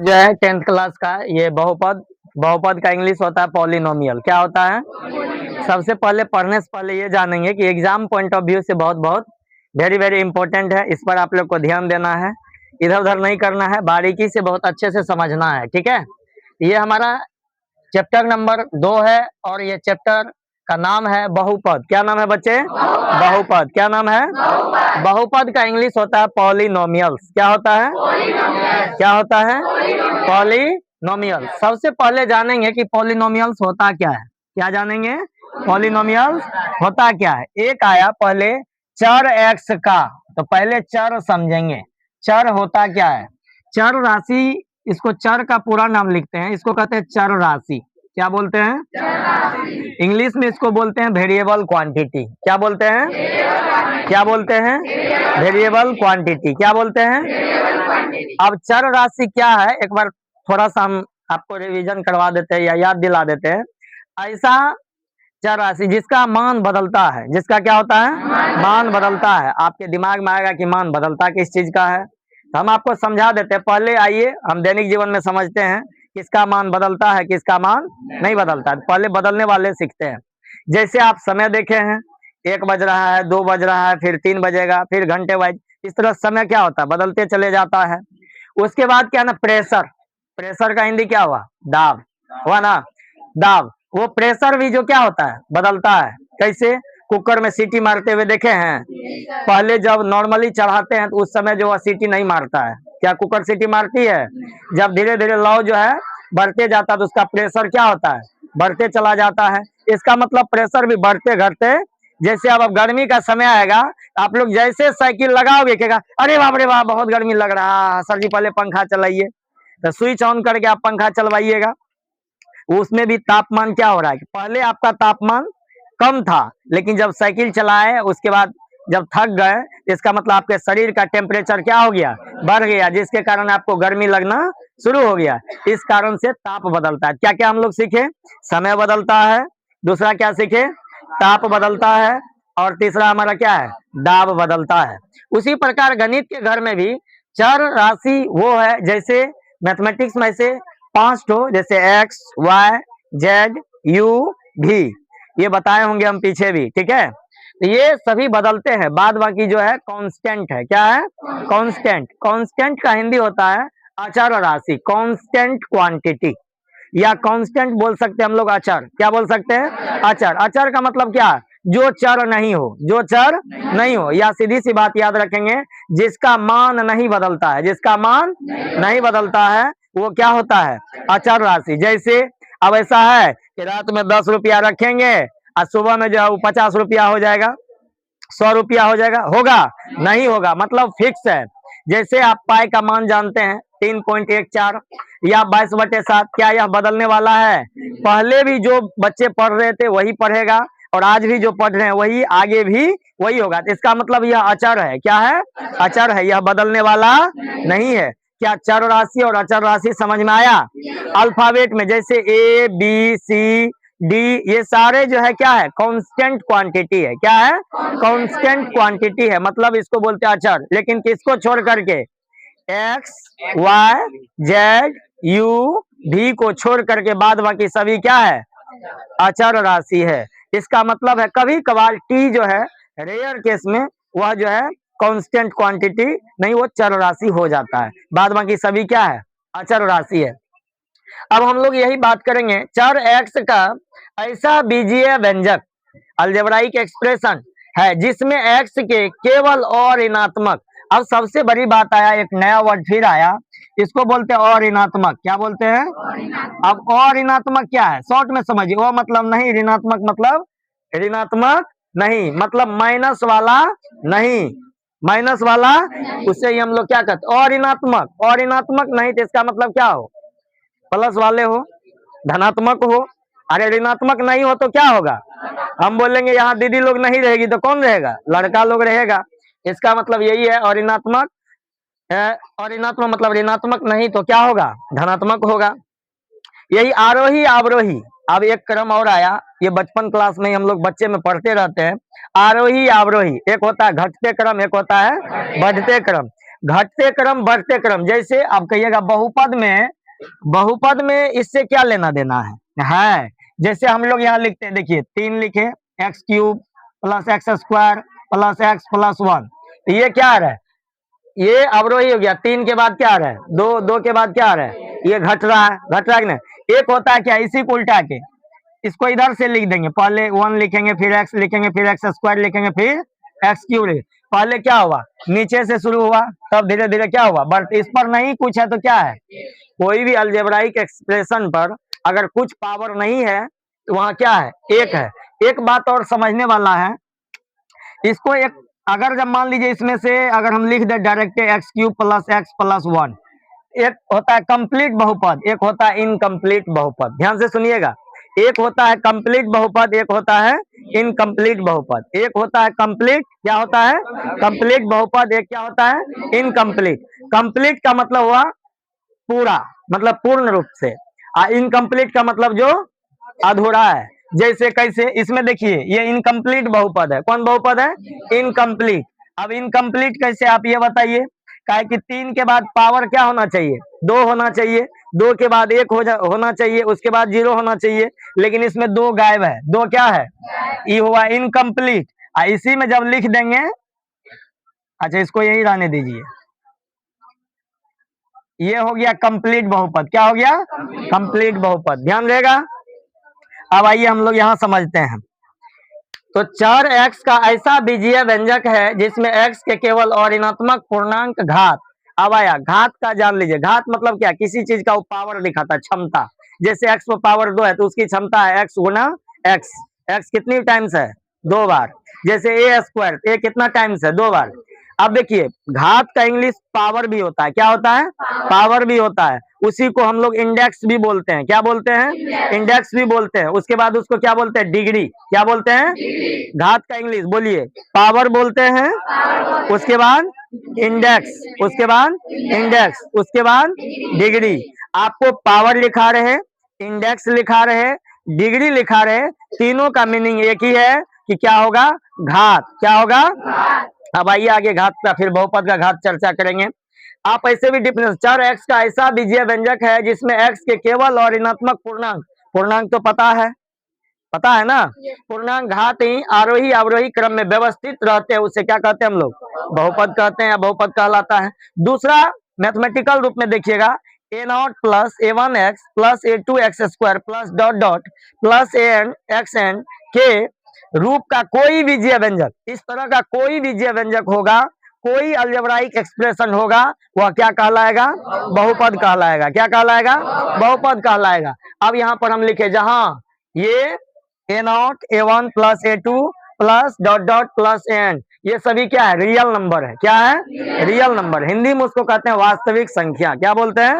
जो है 10th class का ये बहुपद बहुपद का इंग्लिश होता है पॉलिनोमियल। क्या होता है? सबसे पहले पढ़ने से पहले ये जानेंगे कि एग्जाम पॉइंट ऑफ व्यू से बहुत बहुत वेरी वेरी इंपॉर्टेंट है। इस पर आप लोग को ध्यान देना है, इधर उधर नहीं करना है, बारीकी से बहुत अच्छे से समझना है। ठीक है, ये हमारा चैप्टर नंबर 2 है और ये चैप्टर का नाम है बहुपद। क्या नाम है बच्चे? बहुपद। क्या नाम है? बहुपद का इंग्लिश होता है पॉलिनोमियल्स। क्या होता है? क्या होता है? पॉलिनोमियल। सबसे पहले जानेंगे कि पॉलिनोमियल्स होता क्या है। क्या जानेंगे? पॉलिनोमियल्स होता क्या है। एक आया पहले चर एक्स का, तो पहले चर समझेंगे। चर होता क्या है? चर राशि, इसको चर का पूरा नाम लिखते हैं, इसको कहते हैं चर राशि। क्या बोलते हैं? इंग्लिश में इसको बोलते हैं वेरिएबल क्वांटिटी। क्या बोलते हैं? क्या बोलते हैं? Variable quantity. क्या बोलते हैं? अब चर राशि क्या है, एक बार थोड़ा सा हम आपको रिवीजन करवा देते हैं या याद दिला देते हैं। ऐसा चर राशि जिसका मान बदलता है, जिसका क्या होता है? मान बदलता है। आपके दिमाग में आएगा कि मान बदलता किस चीज का है, तो हम आपको समझा देते हैं। पहले आइए हम दैनिक जीवन में समझते हैं किसका मान बदलता है, किसका मान नहीं बदलता है। पहले बदलने वाले सीखते हैं। जैसे आप समय देखे हैं, 1 बज रहा है, 2 बज रहा है, फिर 3 बजेगा, फिर घंटे वाइज, इस तरह समय क्या होता है? बदलते चले जाता है। उसके बाद क्या ना, प्रेशर। प्रेशर का हिंदी क्या हुआ? दाब हुआ ना, दाब। वो प्रेशर भी जो क्या होता है? बदलता है। कैसे? कुकर में सीटी मारते हुए देखे हैं? पहले जब नॉर्मली चढ़ाते हैं तो उस समय जो है सीटी नहीं मारता है। क्या कुकर सीटी मारती है? जब धीरे धीरे लौ जो है बढ़ते जाता है तो उसका प्रेशर क्या होता है? बढ़ते चला जाता है। इसका मतलब प्रेशर भी बढ़ते घटते। जैसे अब गर्मी का समय आएगा, आप लोग जैसे साइकिल लगाओगे कहेगा अरे बाप रे बाप बहुत गर्मी लग रहा है, सर जी पहले पंखा चलाइए। तो स्विच ऑन करके आप पंखा चलवाइएगा, उसमें भी तापमान क्या हो रहा है? पहले आपका तापमान कम था, लेकिन जब साइकिल चलाए उसके बाद जब थक गए, इसका मतलब आपके शरीर का टेम्परेचर क्या हो गया? बढ़ गया, जिसके कारण आपको गर्मी लगना शुरू हो गया। इस कारण से ताप बदलता है। क्या क्या हम लोग सीखे? समय बदलता है, दूसरा क्या सीखे? ताप बदलता है, और तीसरा हमारा क्या है? दाब बदलता है। उसी प्रकार गणित के घर में भी चर राशि वो है, जैसे मैथमेटिक्स में से 5 ठो, जैसे एक्स वाई जेड यू भी, ये बताए होंगे हम पीछे भी। ठीक है, तो ये सभी बदलते हैं। बाद बाकी जो है कांस्टेंट है। क्या है? कांस्टेंट। कांस्टेंट का हिंदी होता है अचर राशि, कांस्टेंट क्वांटिटी, या कांस्टेंट बोल सकते हैं हम लोग अचर। क्या बोल सकते हैं? अचर। अचर का मतलब क्या? जो चर नहीं हो, जो चर नहीं हो, या सीधी सी बात याद रखेंगे, जिसका मान नहीं बदलता है, जिसका मान नहीं बदलता है वो क्या होता है? अचर राशि। जैसे अब ऐसा है कि रात में 10 रुपया रखेंगे और सुबह में जो है वो 50 रुपया हो जाएगा, 100 रुपया हो जाएगा, होगा? नहीं होगा, मतलब फिक्स है। जैसे आप पाई का मान जानते हैं 3.14 या 22/7, क्या यह बदलने वाला है? पहले भी जो बच्चे पढ़ रहे थे वही पढ़ेगा, और आज भी जो पढ़ रहे हैं वही आगे भी वही होगा। तो इसका मतलब यह अचर है। क्या है? अचर है, यह बदलने वाला नहीं है। क्या चर राशि और अचर राशि समझ में आया? अल्फाबेट में जैसे ए बी सी डी, ये सारे जो है क्या है? कांस्टेंट क्वांटिटी है। क्या है? कांस्टेंट क्वांटिटी है, मतलब इसको बोलते हैं अचर। लेकिन किसको छोड़ करके? एक्स वाई जेड यू भी को छोड़ करके बाद बाकी सभी क्या है? अचर राशि है। इसका मतलब है कभी कभार टी जो है रेयर केस में वह जो है कांस्टेंट क्वांटिटी नहीं, वो चर राशि हो जाता है। बाद बाकी सभी क्या है? अचर राशि है। अब हम लोग यही बात करेंगे, चर एक्स का ऐसा बीजीय व्यंजक, अलजेब्राइक एक्सप्रेशन है जिसमें एक्स के केवल और ऋणात्मक। अब सबसे बड़ी बात आया, एक नया वर्ड फिर आया, इसको बोलते हैं और ऋणात्मक। क्या बोलते हैं? अब और ऋणात्मक क्या है? शॉर्ट में समझिए, वो मतलब नहीं, ऋणात्मक मतलब ऋणात्मक नहीं, मतलब माइनस वाला नहीं, माइनस वाला, उससे ही हम लोग क्या कहते हैं? और ऋणात्मक। और ऋणात्मक नहीं तो इसका मतलब क्या हो? प्लस वाले हो, धनात्मक हो। अरे ऋणात्मक नहीं हो तो क्या होगा? हम बोलेंगे यहाँ दीदी लोग नहीं रहेगी तो कौन रहेगा? लड़का लोग रहेगा। इसका मतलब यही है। और ऋणात्मक है, और ऋणात्मक मतलब ऋणात्मक नहीं तो क्या होगा? धनात्मक होगा। यही आरोही अवरोही। अब एक क्रम और आया, ये बचपन क्लास में हम लोग बच्चे में पढ़ते रहते हैं। आरोही अवरोही, एक होता है घटते क्रम, एक होता है बढ़ते क्रम। घटते क्रम बढ़ते क्रम, जैसे आप कहिएगा बहुपद में इससे क्या लेना देना है। जैसे हम लोग यहाँ लिखते हैं, देखिए 3 लिखे, x cube plus x square plus x plus 1, तो ये क्या आ रहा है, ये अवरोही हो गया। 3 के बाद क्या आ रहा है, 2, 2 के बाद क्या आ रहा है, ये घट रहा है कि नहीं। एक होता है क्या, इसी को उल्टा के इसको इधर से लिख देंगे, पहले 1 लिखेंगे, फिर एक्स लिखेंगे, फिर एक्स स्क्वायर लिखेंगे, फिर एक्स क्यूब लिखेंगे। पहले क्या हुआ, नीचे से शुरू हुआ, तब धीरे धीरे क्या हुआ, बढ़। इस पर नहीं कुछ है तो क्या है, कोई भी अलजेब्राइक एक्सप्रेशन पर अगर कुछ पावर नहीं है तो वहां क्या है, एक है। एक बात और समझने वाला है, इसको एक अगर जब मान लीजिए इसमें से अगर हम लिख दे direct X cube plus x plus 1, एक होता है कंप्लीट बहुपद, एक होता है इनकम्प्लीट बहुपद। ध्यान से सुनिएगा, एक होता है कंप्लीट बहुपद, एक होता है इनकम्प्लीट बहुपद। एक होता है कंप्लीट, क्या होता है, कंप्लीट बहुपद, एक क्या होता है, इनकम्प्लीट। कंप्लीट का मतलब हुआ पूरा, मतलब पूर्ण रूप से, और इनकम्प्लीट का मतलब जो अधूरा है। जैसे कैसे, इसमें देखिए ये इनकम्प्लीट बहुपद है, कौन बहुपद है, इनकम्प्लीट। अब इनकम्प्लीट कैसे, आप ये बताइए, काहे कि 3 के बाद पावर क्या होना चाहिए, 2 होना चाहिए, 2 के बाद 1 होना चाहिए, उसके बाद 0 होना चाहिए, लेकिन इसमें 2 गायब है, 2 क्या है, ये हुआ इनकम्प्लीट। इसी में जब लिख देंगे, अच्छा इसको यही रहने दीजिए, ये हो गया कंप्लीट बहुपद। क्या हो गया, कंप्लीट बहुपद, ध्यान रहेगा। अब आइए हम लोग यहाँ समझते हैं। तो चर x का ऐसा बीजीय व्यंजक है जिसमें x के केवल और ऋणात्मक पूर्णांक घात। अब आया घात का, जान लीजिए घात मतलब क्या, किसी चीज का वो पावर दिखाता है, क्षमता। जैसे x पर पावर 2 है तो उसकी क्षमता है x गुना x। x कितनी टाइम्स है, 2 बार। जैसे a स्क्वायर, a कितना टाइम्स है, 2 बार। अब देखिए घात का इंग्लिश पावर भी होता है, क्या होता है, पावर भी होता है। उसी को हम लोग इंडेक्स भी बोलते हैं, क्या बोलते हैं, इंडेक्स भी बोलते हैं। उसके बाद उसको क्या बोलते हैं, डिग्री। क्या बोलते हैं, घात का इंग्लिश बोलिए, पावर बोलते हैं, उसके बाद इंडेक्स, उसके बाद इंडेक्स, उसके बाद डिग्री। आपको पावर लिखा रहे, इंडेक्स लिखा रहे, डिग्री लिखा रहे, तीनों का मीनिंग एक ही है कि क्या होगा, घात। क्या होगा, अब आइए आगे घात का, फिर बहुपद का घात चर्चा करेंगे। आप ऐसे भी डिफरेंस, चर x का ऐसा बीजीय व्यंजक है जिसमें x के केवल और ऋणात्मक पूर्णांक, पूर्णांक तो पता है ना, पूर्णांक घात ही आरोही अवरोही क्रम में व्यवस्थित रहते हैं, उसे क्या कहते हैं हम लोग, बहुपद कहते हैं या बहुपद कहलाता है। दूसरा मैथमेटिकल रूप में देखिएगा, a0 plus a1x plus a2x square plus dot dot plus an xn के रूप का कोई बीजीय व्यंजक, इस तरह का कोई बीजीय व्यंजक होगा, कोई अलजेब्राइक एक्सप्रेशन होगा, वह क्या कहलाएगा, बहुपद कहलाएगा। क्या कहलाएगा, बहुपद कहलाएगा। अब यहाँ पर हम लिखे, जहां ये a0 a1 plus a2 plus dot dot plus an, ये सभी क्या है, रियल नंबर है। क्या है, रियल नंबर। हिंदी में उसको कहते हैं वास्तविक संख्या। क्या बोलते हैं।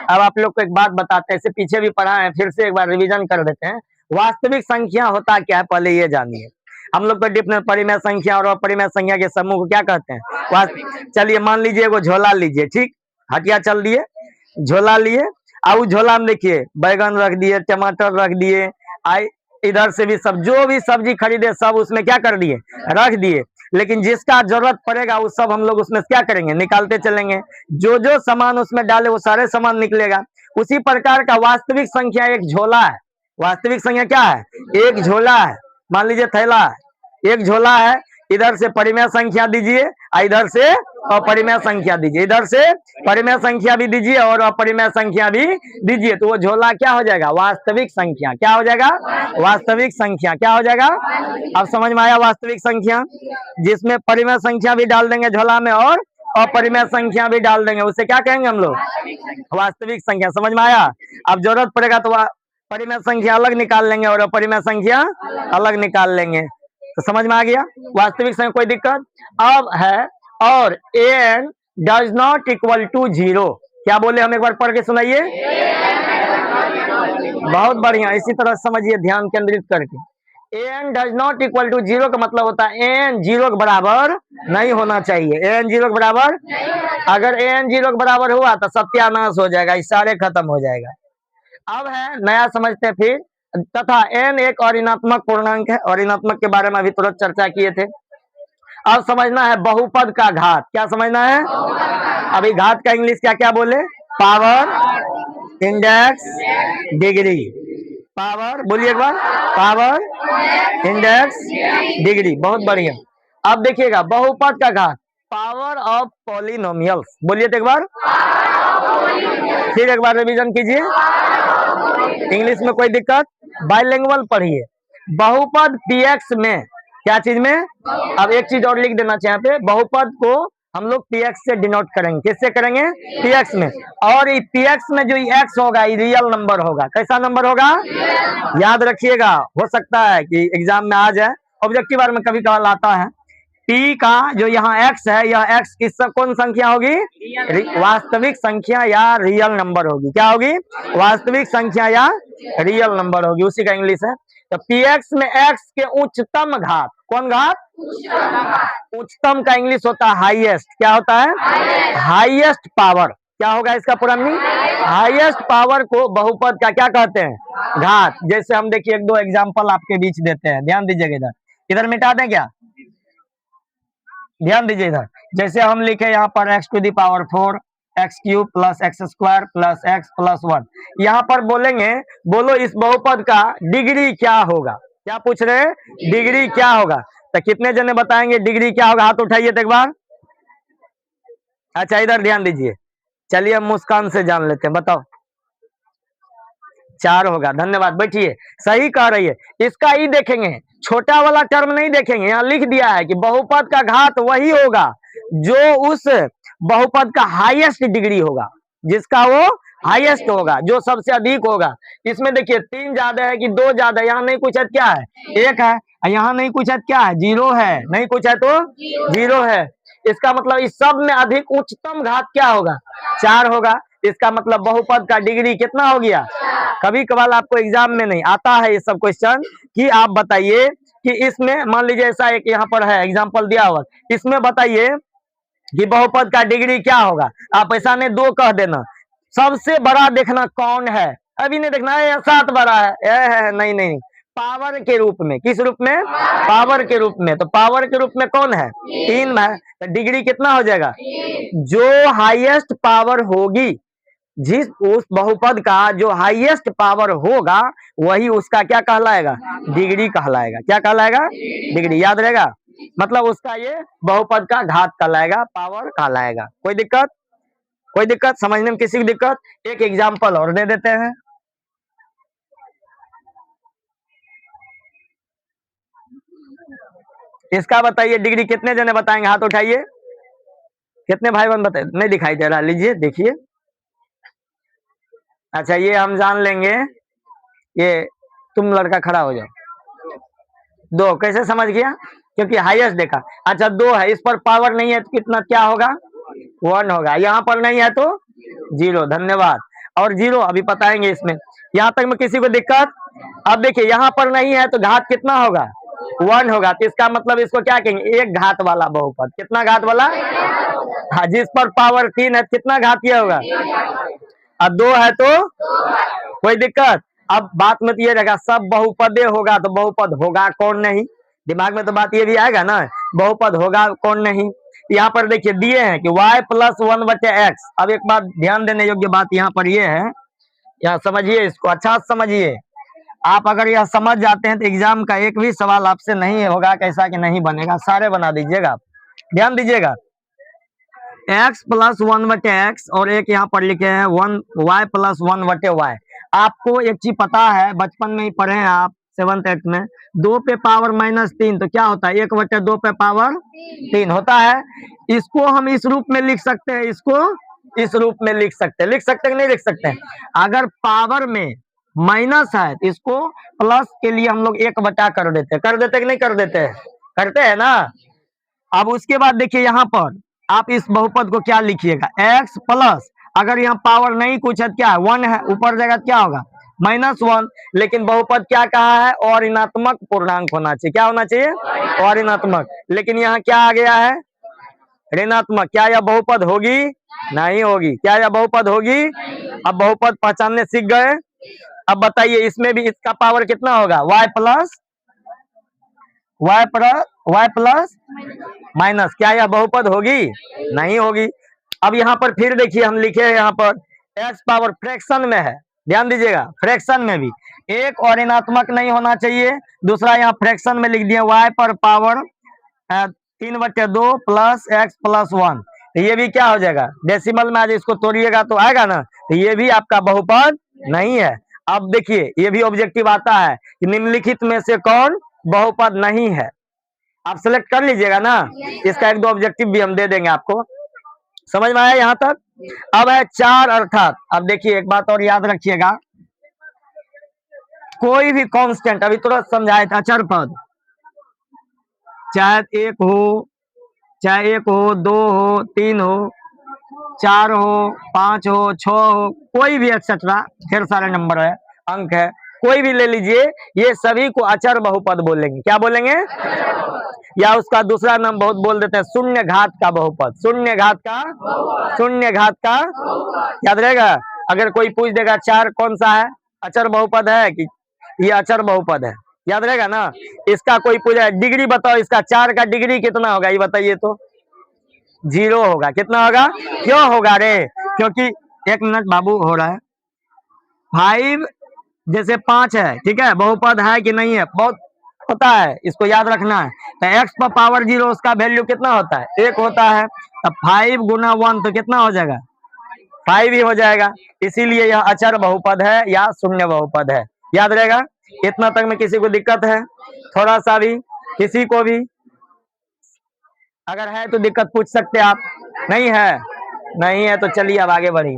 अब आप लोग को एक बात बताते हैं, इससे पीछे भी पढ़ा है, फिर से एक बार रिवीजन कर देते हैं। वास्तविक संख्या होता क्या है, पहले ये जानिए। हम लोग को डिफरेंस, परिमेय संख्या और अपरिमेय संख्या के समूह को क्या कहते हैं, चलिए मान लीजिए वो झोला लीजिए, ठीक, हटिया चल दिए, झोला लिए, अब झोला में देखिए बैगन रख दिए, टमाटर रख दिए, इधर से भी सब, जो भी सब्जी खरीदे सब उसमें क्या कर दिए, रख दिए। लेकिन जिसका जरूरत पड़ेगा वो सब हम लोग उसमें क्या करेंगे, निकालते चलेंगे। जो जो सामान उसमें डाले वो सारे सामान निकलेगा। उसी प्रकार का वास्तविक संख्या एक झोला है। वास्तविक संख्या क्या है, एक झोला है। मान लीजिए थैला है, एक झोला है, इधर से परिमेय संख्या दीजिए, इधर से अपरिमेय संख्या दीजिए, इधर से परिमेय संख्या भी दीजिए और अपरिमेय संख्या भी दीजिए, तो वो झोला क्या हो जाएगा, वास्तविक संख्या। क्या हो जाएगा, वास्तविक संख्या। क्या हो जाएगा, अब समझ में आया, वास्तविक संख्या जिसमें परिमेय संख्या भी डाल देंगे झोला में और अपरिमेय संख्या भी डाल देंगे, उसे क्या कहेंगे हम लोग, वास्तविक संख्या। समझ में आया। अब जरूरत पड़ेगा तो परिमेय संख्या अलग निकाल लेंगे और अपरिमेय संख्या अलग निकाल लेंगे, तो समझ में आ गया वास्तविक संख्या, कोई दिक्कत। अब है और an does not equal to 0, क्या बोले हम एक बार पढ़ के सुनाइए, बहुत बढ़िया, इसी तरह समझिए ध्यान केंद्रित करके। an does not equal to 0 का मतलब होता है an 0 के बराबर नहीं होना चाहिए। an 0 के बराबर, अगर an 0 के बराबर हुआ तो सत्यानाश हो जाएगा, सारे खत्म हो जाएगा। अब है नया समझते हैं फिर, तथा n एक और ऋणात्मक पूर्णांक है, और ऋणात्मक के बारे में अभी तुरंत चर्चा किए थे। अब समझना है बहुपद का घात। क्या समझना है? अभी घात का इंग्लिश क्या क्या बोले? Power, index, degree. पावर बोलिए एक बार, पावर, इंडेक्स, डिग्री। बहुत बढ़िया। अब देखिएगा बहुपद का घात, पावर ऑफ पॉलिनोमियल्स। बोलिए तो एक बार, फिर एक बार रिवीजन कीजिए। इंग्लिश में कोई दिक्कत? बाइलिंगुअल पढ़िए। बहुपद पीएक्स में, क्या चीज में? अब एक चीज और लिख देना चाहिए यहाँ पे, बहुपद को हम लोग पीएक्स से डिनोट करेंगे। किससे करेंगे? पीएक्स में। और पीएक्स में जो एक्स होगा ये रियल नंबर होगा। कैसा नंबर होगा? याद रखिएगा, हो सकता है कि एग्जाम में आ जाए, ऑब्जेक्टिव बार में कभी कभार आता है। पी का जो यहाँ एक्स है, यह एक्स किस कौन संख्या होगी? वास्तविक संख्या या रियल नंबर होगी। क्या होगी? वास्तविक संख्या या रियल नंबर होगी, उसी का इंग्लिश है। तो पीएक्स में एक्स के उच्चतम घात, कौन घात? उच्चतम का इंग्लिश होता है हाईएस्ट। क्या होता है? Highest power. क्या होगा इसका पूरा मीनिंग? हाईएस्ट पावर को बहुपद का क्या कहते हैं? घात। जैसे हम देखिए एक दो एग्जांपल आपके बीच देते हैं, ध्यान दीजिएगा। इधर इधर मिटा दें क्या? ध्यान दीजिए इधर। जैसे हम लिखे यहाँ पर x to the power 4 x cube plus x square plus x plus 1। यहाँ पर बोलेंगे, बोलो इस बहुपद का डिग्री क्या होगा? क्या पूछ रहे हैं? डिग्री क्या होगा? तो कितने जने बताएंगे डिग्री क्या होगा? हाथ उठाइए तो एक बार। अच्छा इधर ध्यान दीजिए। चलिए हम मुस्कान से जान लेते हैं, बताओ। 4 होगा। धन्यवाद, बैठिए। सही कह रही है। इसका ही देखेंगे, छोटा वाला टर्म नहीं देखेंगे। यहाँ लिख दिया है कि बहुपद का घात वही होगा जो उस बहुपद का हाईएस्ट डिग्री होगा, जिसका वो हाईएस्ट होगा, जो सबसे अधिक होगा। इसमें देखिए 3 ज्यादा है कि 2 ज्यादा? यहाँ नहीं कुछ है, क्या है? 1 है। यहाँ नहीं कुछ है, क्या है? 0 है। नहीं कुछ है तो 0 है। इसका मतलब इस सब में अधिक उच्चतम घात क्या होगा? 4 होगा। इसका मतलब बहुपद का डिग्री कितना हो गया? कभी कभार आपको एग्जाम में नहीं आता है ये सब क्वेश्चन कि आप बताइए कि इसमें मान लीजिए ऐसा एक यहाँ पर है एग्जांपल दिया हुआ, इसमें बताइए कि बहुपद का डिग्री क्या होगा। आप ऐसा नहीं 2 कह देना, सबसे बड़ा देखना कौन है। अभी नहीं देखना है 7 बड़ा है, नहीं नहीं, पावर के रूप में। किस रूप में? पावर के रूप में। तो पावर के रूप में कौन है? 3 है। तो डिग्री कितना हो जाएगा? जो हाईएस्ट पावर होगी, जिस उस बहुपद का जो हाईएस्ट पावर होगा, वही उसका क्या कहलाएगा? डिग्री कहलाएगा। क्या कहलाएगा? डिग्री। याद रहेगा, मतलब उसका ये बहुपद का घात कहलाएगा, पावर कहलाएगा। कोई दिक्कत? कोई दिक्कत समझने में? किसी की दिक्कत? एक एग्जांपल और दे देते हैं। इसका बताइए डिग्री। कितने जने बताएंगे? हाथ उठाइए। कितने भाई बहन बताए? नहीं दिखाई दे रहा, लीजिए देखिए। अच्छा ये हम जान लेंगे, ये तुम लड़का खड़ा हो जाओ। 2 कैसे समझ गया? क्योंकि हाईएस्ट देखा। अच्छा 2 है, इस पर पावर नहीं है तो कितना क्या होगा? 1 होगा। यहाँ पर नहीं है तो 0। धन्यवाद। और 0 अभी बताएंगे इसमें। यहाँ तक में किसी को दिक्कत? अब देखिए यहाँ पर नहीं है तो घात कितना होगा? 1 होगा। तो इसका मतलब इसको क्या कहेंगे? एक घात वाला बहुपद। कितना घात वाला? हाँ, जिस पर पावर 3 है कितना घातीय होगा? अब 2 है तो कोई दिक्कत? अब बात में तो ये रहेगा सब बहुपदे होगा तो बहुपद होगा कौन नहीं? दिमाग में तो बात ये भी आएगा ना, बहुपद होगा कौन नहीं। यहाँ पर देखिए दिए हैं कि y प्लस 1/x। अब एक बात ध्यान देने योग्य बात यहाँ पर ये है, यहाँ समझिए, इसको अच्छा समझिए। आप अगर यह समझ जाते हैं तो एग्जाम का एक भी सवाल आपसे नहीं होगा कैसा कि नहीं बनेगा, सारे बना दीजिएगा आप। ध्यान दीजिएगा, x प्लस 1/x और एक यहाँ पर लिखे हैं 1y प्लस 1/y। आपको एक चीज पता है, बचपन में ही पढ़े हैं आप 7th 8th में, 2 पे पावर -3 तो क्या होता है? 1/2 पे पावर 3 होता है। इसको हम इस रूप में लिख सकते हैं, इसको इस रूप में लिख सकते हैं। लिख सकते हैं कि नहीं लिख सकते हैं? अगर पावर में माइनस है तो इसको प्लस के लिए हम लोग 1 कर देते हैं। कर देते कि नहीं कर देते? करते हैं ना। अब उसके बाद देखिए यहाँ पर आप इस बहुपद को क्या लिखिएगा? x प्लस, अगर यहाँ पावर नहीं कुछ है क्या है? 1 है, ऊपर जगह क्या होगा? -1। लेकिन बहुपद क्या कहा है? और ऋणात्मक पूर्णांक होना चाहिए। क्या होना चाहिए? और ऋणात्मक। लेकिन यहाँ क्या आ गया है? ऋणात्मक। क्या यह बहुपद होगी? नहीं होगी। क्या यह बहुपद होगी? अब बहुपद पहचानने सीख गए। अब बताइए इसमें भी इसका पावर कितना होगा? y plus y plus minus, क्या यह बहुपद होगी? नहीं होगी। अब यहाँ पर फिर देखिए हम लिखे हैं यहाँ पर x पावर फ्रैक्शन में है, ध्यान दीजिएगा, फ्रैक्शन में भी एक और ऋणात्मक नहीं होना चाहिए। दूसरा यहाँ फ्रैक्शन में लिख दिए y पर पावर 3/2 प्लस x प्लस 1, तो ये भी क्या हो जाएगा? डेसिमल में आज इसको तोड़िएगा तो आएगा ना, तो ये भी आपका बहुपद नहीं है। अब देखिए ये भी ऑब्जेक्टिव आता है कि निम्नलिखित में से कौन बहुपद नहीं है, आप सिलेक्ट कर लीजिएगा ना। इसका एक दो ऑब्जेक्टिव भी हम दे देंगे आपको, समझ में आया यहाँ तक? अब है 4 अर्थात, अब देखिए एक बात और याद रखिएगा, कोई भी कांस्टेंट, अभी तुरंत समझाए था, अचर पद, चाहे 1 हो, चाहे 1 हो, 2 हो, 3 हो, 4 हो, 5 हो, 6 हो, कोई भी एक्सेट्रा, ढेर सारे नंबर है, अंक है, कोई भी ले लीजिए, ये सभी को अचर बहुपद बोलेंगे। क्या बोलेंगे? या उसका दूसरा नाम बहुत बोल देते हैं, शून्य घात का बहुपद। शून्य घात का, शून्य घात का, याद रहेगा। अगर कोई पूछ देगा 4 कौन सा है, अचर बहुपद है कि ये अचर बहुपद है, याद रहेगा ना। इसका कोई पूछा डिग्री बताओ, इसका 4 का डिग्री कितना होगा, ये बताइए तो। 0 होगा। कितना होगा? क्यों होगा रे? क्योंकि, एक मिनट बाबू, हो रहा है 5 जैसे 5 है, ठीक है, बहुपद है कि नहीं है, बहुत होता है, इसको याद रखना है। तो x पर पावर 0 उसका वैल्यू कितना होता है? 1 होता है। तो 5 गुना 1 तो कितना हो जाएगा? 5 ही हो जाएगा। इसीलिए यह अचर बहुपद है या शून्य बहुपद है, याद रहेगा। इतना तक में किसी को दिक्कत है? थोड़ा सा भी, किसी को भी अगर है तो दिक्कत पूछ सकते आप। नहीं है? नहीं है तो चलिए अब आगे बढ़िए।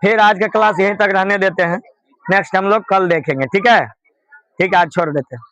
फिर आज का क्लास यहीं तक रहने देते हैं, नेक्स्ट हम लोग कल देखेंगे, ठीक है? ठीक है, आज छोड़ देते हैं।